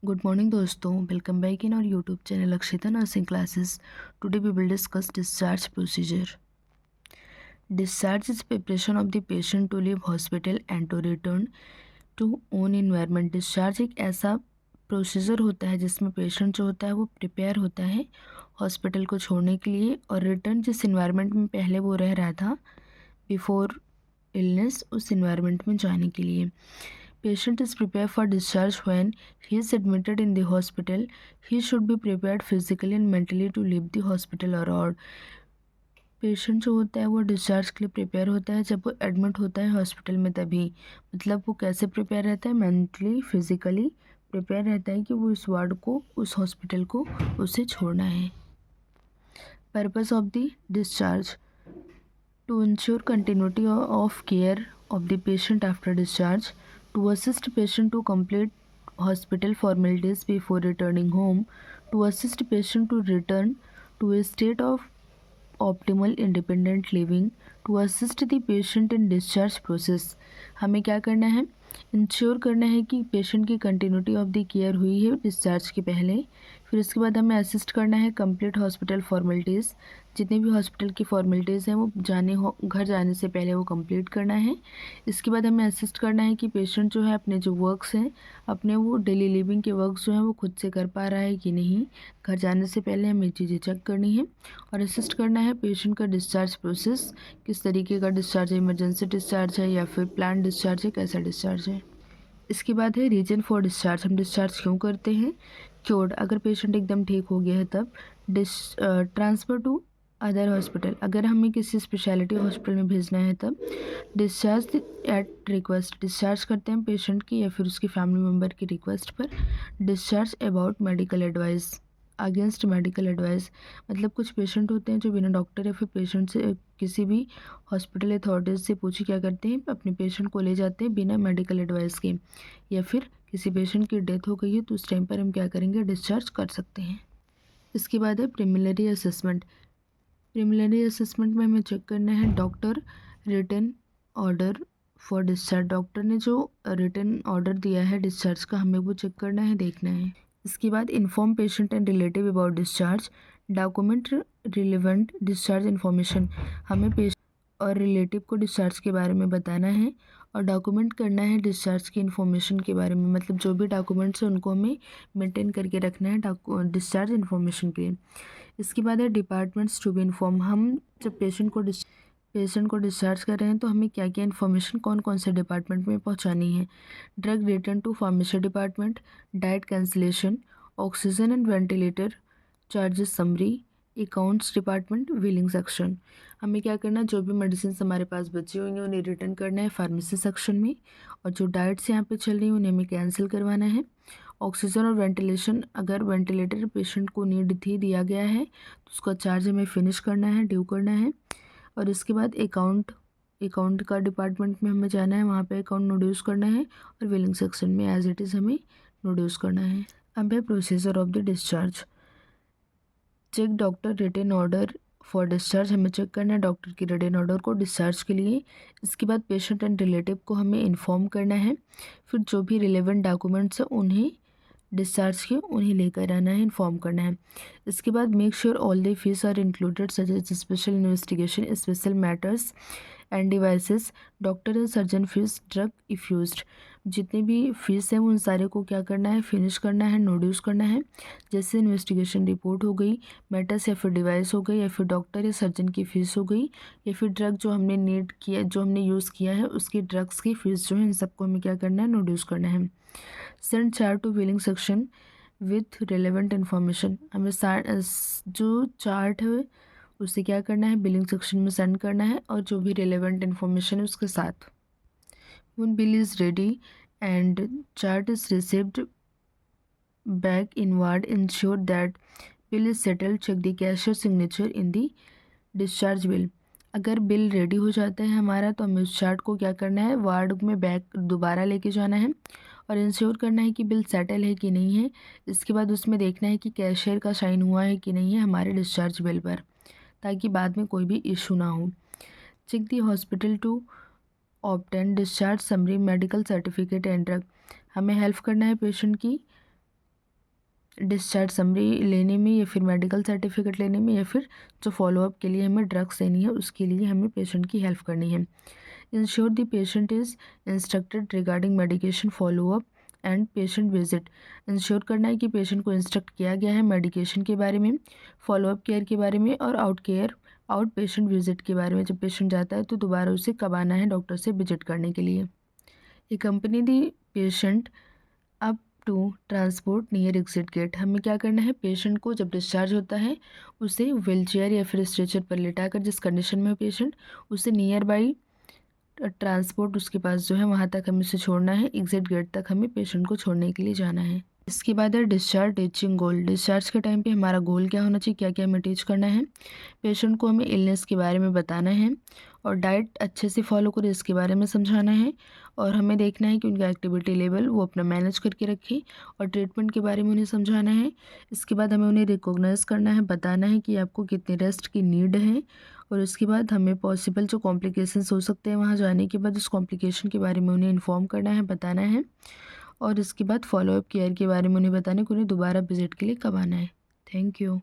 Good morning दोस्तों, welcome back in our YouTube channel Akshita nursing classes. Today we will discuss discharge procedure. Discharge is preparation of the patient to leave hospital and to return to own environment. Discharge एक ऐसा procedure होता है जिसमें patient जो होता है वो prepare होता है हॉस्पिटल को छोड़ने के लिए और रिटर्न जिस इन्वायरमेंट में पहले वो रह रहा था बिफोर इलनेस, उस इन्वायरमेंट में जाने के लिए। Patient is prepared for discharge when he is admitted in the hospital. He should be prepared physically and mentally to leave the hospital or ward. Patient जो होता है वो डिस्चार्ज के लिए प्रिपेयर होता है जब वो एडमिट होता है हॉस्पिटल में, तभी मतलब वो कैसे प्रिपेयर रहता है, मेंटली फिजिकली प्रिपेयर रहता है कि वो इस वार्ड को, उस हॉस्पिटल को उसे छोड़ना है। Purpose of the discharge to ensure continuity of care of the patient after discharge, to assist patient to complete hospital formalities before returning home, to assist patient to return to a state of optimal independent living, to assist the patient in discharge process। हमें क्या करना है, ensure करना है कि patient की continuity of the care हुई है डिस्चार्ज के पहले। फिर उसके बाद हमें असिस्ट करना है कंप्लीट हॉस्पिटल फॉर्मेलिटीज़, जितनी भी हॉस्पिटल की फॉर्मेलिटीज़ हैं वो घर जाने से पहले वो कंप्लीट करना है। इसके बाद हमें असिस्ट करना है कि पेशेंट जो है अपने जो वर्क्स हैं, अपने वो डेली लिविंग के वर्क्स जो हैं वो खुद से कर पा रहा है कि नहीं। घर जाने से पहले हमें चीज़ें चेक करनी है और असिस्ट करना है पेशेंट का डिस्चार्ज प्रोसेस, किस तरीके का डिस्चार्ज है, इमरजेंसी डिस्चार्ज है या फिर प्लान डिस्चार्ज है, कैसा डिस्चार्ज है। इसके बाद है रीजन फॉर डिस्चार्ज, हम डिस्चार्ज क्यों करते हैं। क्योर्ड, अगर पेशेंट एकदम ठीक हो गया है तब। ट्रांसफ़र टू अदर हॉस्पिटल, अगर हमें किसी स्पेशलिटी हॉस्पिटल में भेजना है तब। डिस्चार्ज एट रिक्वेस्ट, डिस्चार्ज करते हैं पेशेंट की या फिर उसकी फैमिली मेम्बर की रिक्वेस्ट पर। Discharge about medical advice, against medical advice, मतलब कुछ पेशेंट होते हैं जो बिना डॉक्टर या फिर पेशेंट से किसी भी हॉस्पिटल अथॉरिटीज़ से पूछे क्या करते हैं, अपने पेशेंट को ले जाते हैं बिना मेडिकल एडवाइस के। या फिर किसी पेशेंट की डेथ हो गई है तो उस टाइम पर हम क्या करेंगे, डिस्चार्ज कर सकते हैं। इसके बाद है प्रिलिमिनरी असेसमेंट। प्रिलिमिनरी असेसमेंट में हमें चेक करना है doctor written order for discharge, doctor ने जो रिटन ऑर्डर दिया है डिस्चार्ज का, हमें वो चेक करना है, देखना है। इसके बाद inform patient and relative about discharge, document relevant discharge information, हमें पेशेंट और रिलेटिव को डिस्चार्ज के बारे में बताना है और डॉक्यूमेंट करना है डिस्चार्ज की इन्फॉर्मेशन के बारे में, मतलब जो भी डॉक्यूमेंट्स हैं उनको हमें मेंटेन करके रखना है डिस्चार्ज इन्फॉर्मेशन के लिए। इसके बाद है डिपार्टमेंट्स टू बी इन्फॉर्म, हम जब पेशेंट को डिस्चार्ज कर रहे हैं तो हमें क्या क्या इन्फॉर्मेशन कौन कौन से डिपार्टमेंट में पहुंचानी है। Drug return to pharmacy department, diet cancellation, oxygen and ventilator charges summary, accounts department, billing section. हमें क्या करना है, जो भी मेडिसिन हमारे पास बची हुई हैं उन्हें रिटर्न करना है फार्मेसी सेक्शन में, और जो डाइट्स यहाँ पे चल रही हैं उन्हें हमें कैंसिल करवाना है। ऑक्सीजन और वेंटिलेशन, अगर वेंटिलेटर पेशेंट को नीड थी, दिया गया है तो उसका चार्ज हमें फिनिश करना है, ड्यू करना है। और इसके बाद अकाउंट का डिपार्टमेंट में हमें जाना है, वहाँ पे अकाउंट नोड्यूस करना है और बिलिंग सेक्शन में एज इट इज़ हमें नोड्यूस करना है। अब है procedure of the discharge. Check doctor written order for discharge, हमें चेक करना है डॉक्टर की रिटन ऑर्डर को डिस्चार्ज के लिए। इसके बाद पेशेंट एंड रिलेटिव को हमें इन्फॉर्म करना है, फिर जो भी रिलेवेंट डॉक्यूमेंट्स हैं उन्हें डिस्चार्ज के उन्हें लेकर आना है, इन्फॉर्म करना है। इसके बाद make sure all the fees are included such as special investigation, special matters and devices, doctor and surgeon fees, drug if used, जितने भी फीस हैं उन सारे को क्या करना है, फिनिश करना है, नोड्यूस करना है। जैसे इन्वेस्टिगेशन रिपोर्ट हो गई, मैटर्स या फिर डिवाइस हो गई, या फिर डॉक्टर या सर्जन की फ़ीस हो गई, या फिर ड्रग जो हमने नीड किया, जो हमने यूज़ किया है उसकी ड्रग्स की फ़ीस जो है, इन सबको हमें क्या करना है, नोड्यूस करना है। Send chart to billing section with relevant information, हमें जो चार्ट है उसे क्या करना है, बिलिंग सेक्शन में सेंड करना है और जो भी रिलेवेंट इन्फॉर्मेशन है उसके साथ। When bill is ready and chart is received back inward, ensure that bill is settled, check the cashier signature in the discharge bill। अगर बिल रेडी हो जाता है हमारा तो हमें उस चार्ट को क्या करना है, वार्ड में बैक दोबारा लेके जाना है और इंश्योर करना है कि बिल सेटल है कि नहीं है। इसके बाद उसमें देखना है कि कैशियर का साइन हुआ है कि नहीं है हमारे डिस्चार्ज बिल पर, ताकि बाद में कोई भी इशू ना हो। Check the hospital to obtain discharge summary, medical certificate and drug, हमें हेल्प करना है पेशेंट की डिस्चार्ज समरी लेने में या फिर मेडिकल सर्टिफिकेट लेने में या फिर जो फॉलोअप के लिए हमें ड्रग्स देनी है उसके लिए हमें पेशेंट की हेल्प करनी है। Ensure the patient is instructed regarding medication follow up and patient visit. Ensure करना है कि पेशेंट को इंस्ट्रक्ट किया गया है मेडिकेशन के बारे में, फॉलोअप केयर के बारे में और आउट पेशेंट विजिट के बारे में। जब पेशेंट जाता है तो दोबारा उसे कब आना है डॉक्टर से विजिट करने के लिए। A company the patient up to transport near exit gate. हमें क्या करना है, पेशेंट को जब डिस्चार्ज होता है उसे व्हीलचेयर या फिर स्ट्रेचर पर लेटाकर, जिस कंडीशन में पेशेंट, उसे नियर बाई ट्रांसपोर्ट उसके पास जो है वहाँ तक हमें उसे छोड़ना है, एग्जिट गेट तक हमें पेशेंट को छोड़ने के लिए जाना है। इसके बाद है डिस्चार्ज टीचिंग गोल। डिस्चार्ज के टाइम पे हमारा गोल क्या होना चाहिए, क्या क्या हमें टीच करना है। पेशेंट को हमें इलनेस के बारे में बताना है और डाइट अच्छे से फॉलो करें इसके बारे में समझाना है। और हमें देखना है कि उनका एक्टिविटी लेवल वो अपना मैनेज करके रखें और ट्रीटमेंट के बारे में उन्हें समझाना है। इसके बाद हमें उन्हें रिकॉग्नाइज़ करना है, बताना है कि आपको कितनी रेस्ट की नीड है। और उसके बाद हमें पॉसिबल जो कॉम्प्लिकेशंस हो सकते हैं वहाँ जाने के बाद उस कॉम्प्लिकेशन के बारे में उन्हें इन्फॉर्म करना है, बताना है। और इसके बाद फॉलोअप केयर के बारे में उन्हें बताना है कि उन्हें दोबारा विजिट के लिए कब आना है। Thank you.